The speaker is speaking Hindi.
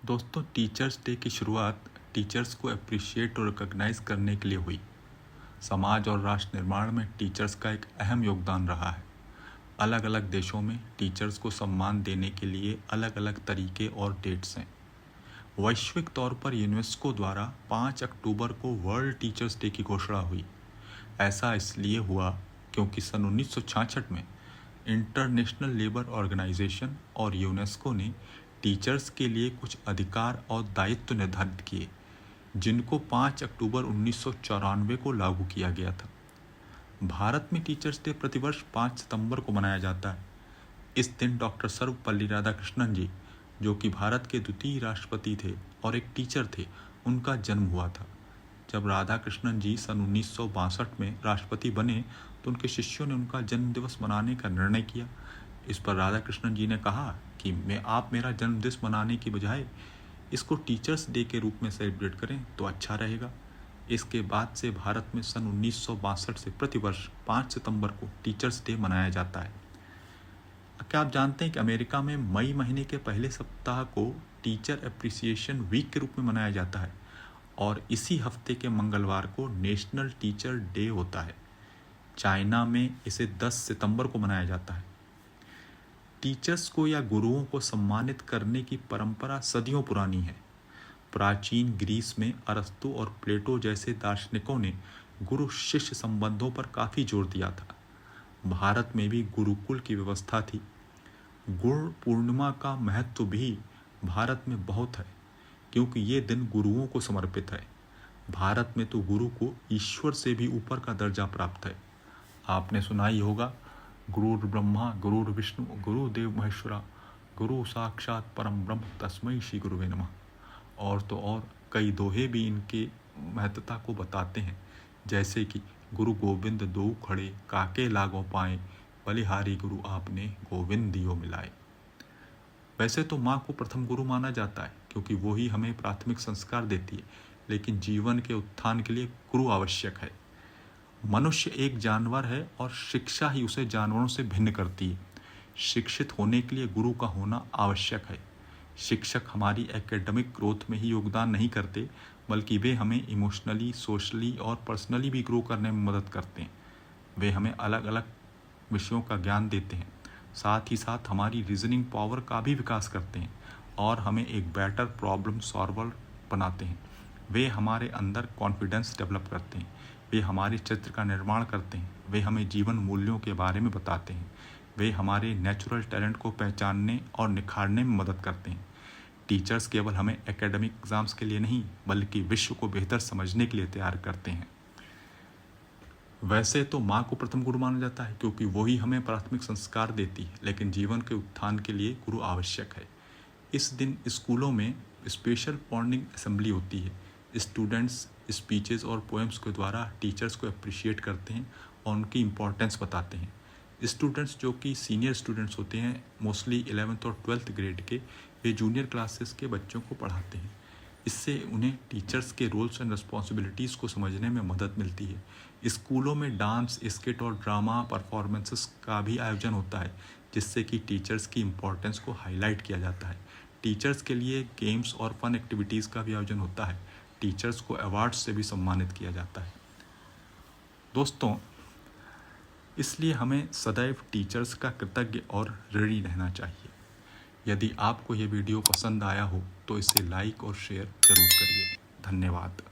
दोस्तों, टीचर्स डे की शुरुआत टीचर्स को अप्रिशिएट और रिकॉग्नाइज करने के लिए हुई। समाज और राष्ट्र निर्माण में टीचर्स का एक अहम योगदान रहा है। अलग अलग देशों में टीचर्स को सम्मान देने के लिए अलग अलग तरीके और डेट्स हैं। वैश्विक तौर पर यूनेस्को द्वारा 5 अक्टूबर को वर्ल्ड टीचर्स डे की घोषणा हुई। ऐसा इसलिए हुआ क्योंकि सन 1966 में इंटरनेशनल लेबर ऑर्गेनाइजेशन और यूनेस्को ने टीचर्स के लिए कुछ अधिकार और दायित्व निर्धारित किए, जिनको 5 अक्टूबर 1994 को लागू किया गया था। भारत में टीचर्स डे प्रतिवर्ष 5 सितंबर को मनाया जाता है। इस दिन डॉक्टर सर्वपल्ली राधाकृष्णन जी, जो कि भारत के द्वितीय राष्ट्रपति थे और एक टीचर थे, उनका जन्म हुआ था। जब राधाकृष्णन जी सन 1962 में राष्ट्रपति बने तो उनके शिष्यों ने उनका जन्मदिवस मनाने का निर्णय किया। इस पर राधाकृष्णन जी ने कहा कि आप मेरा जन्मदिवस मनाने की बजाय इसको टीचर्स डे के रूप में सेलिब्रेट करें तो अच्छा रहेगा। इसके बाद से भारत में सन 1962 से प्रतिवर्ष 5 सितंबर को टीचर्स डे मनाया जाता है। क्या आप जानते हैं कि अमेरिका में मई महीने के पहले सप्ताह को टीचर अप्रिसिएशन वीक के रूप में मनाया जाता है और इसी हफ्ते के मंगलवार को नेशनल टीचर डे होता है। चाइना में इसे 10 सितंबर को मनाया जाता है। टीचर्स को या गुरुओं को सम्मानित करने की परंपरा सदियों पुरानी है। प्राचीन ग्रीस में अरस्तु और प्लेटो जैसे दार्शनिकों ने गुरु शिष्य संबंधों पर काफ़ी जोर दिया था। भारत में भी गुरुकुल की व्यवस्था थी। गुरु पूर्णिमा का महत्व भी भारत में बहुत है, क्योंकि ये दिन गुरुओं को समर्पित है। भारत में तो गुरु को ईश्वर से भी ऊपर का दर्जा प्राप्त है। आपने सुना ही होगा, गुरुर् ब्रह्मा गुरुर् विष्णु गुरुदेव महेश्वरा गुरु साक्षात परम ब्रह्म तस्मै श्री गुरुवे नमः। और तो और कई दोहे भी इनके महत्ता को बताते हैं, जैसे कि गुरु गोविंद दो खड़े काके लागो पाए, बलिहारी गुरु आपने गोविंद दियो मिलाए। वैसे तो माँ को प्रथम गुरु माना जाता है, क्योंकि वो ही हमें प्राथमिक संस्कार देती है, लेकिन जीवन के उत्थान के लिए गुरु आवश्यक है। मनुष्य एक जानवर है और शिक्षा ही उसे जानवरों से भिन्न करती है। शिक्षित होने के लिए गुरु का होना आवश्यक है। शिक्षक हमारी एकेडमिक ग्रोथ में ही योगदान नहीं करते, बल्कि वे हमें इमोशनली, सोशली और पर्सनली भी ग्रो करने में मदद करते हैं। वे हमें अलग अलग विषयों का ज्ञान देते हैं, साथ ही साथ हमारी रीजनिंग पावर का भी विकास करते हैं और हमें एक बेटर प्रॉब्लम सॉल्वर बनाते हैं। वे हमारे अंदर कॉन्फिडेंस डेवलप करते हैं, वे हमारे चरित्र का निर्माण करते हैं, वे हमें जीवन मूल्यों के बारे में बताते हैं, वे हमारे नेचुरल टैलेंट को पहचानने और निखारने में मदद करते हैं। टीचर्स केवल हमें एकेडमिक एग्जाम्स के लिए नहीं, बल्कि विश्व को बेहतर समझने के लिए तैयार करते हैं। वैसे तो माँ को प्रथम गुरु माना जाता है, क्योंकि वही हमें प्राथमिक संस्कार देती है, लेकिन जीवन के उत्थान के लिए गुरु आवश्यक है। इस दिन स्कूलों में स्पेशल मॉर्निंग असेंबली होती है। स्टूडेंट्स स्पीचेस और पोएम्स के द्वारा टीचर्स को अप्रिशिएट करते हैं और उनकी इम्पोर्टेंस बताते हैं। स्टूडेंट्स जो कि सीनियर स्टूडेंट्स होते हैं, मोस्टली 11th और 12th ग्रेड के, वे जूनियर क्लासेस के बच्चों को पढ़ाते हैं। इससे उन्हें टीचर्स के रोल्स एंड रिस्पॉन्सिबिलिटीज़ को समझने में मदद मिलती है। स्कूलों में डांस, स्किट और ड्रामा परफॉर्मेंसेस का भी आयोजन होता है, जिससे कि टीचर्स की इम्पोर्टेंस को हाईलाइट किया जाता है। टीचर्स के लिए गेम्स और फन एक्टिविटीज़ का भी आयोजन होता है। टीचर्स को अवार्ड्स से भी सम्मानित किया जाता है। दोस्तों, इसलिए हमें सदैव टीचर्स का कृतज्ञ और ऋणी रहना चाहिए। यदि आपको ये वीडियो पसंद आया हो तो इसे लाइक और शेयर जरूर करिए। धन्यवाद।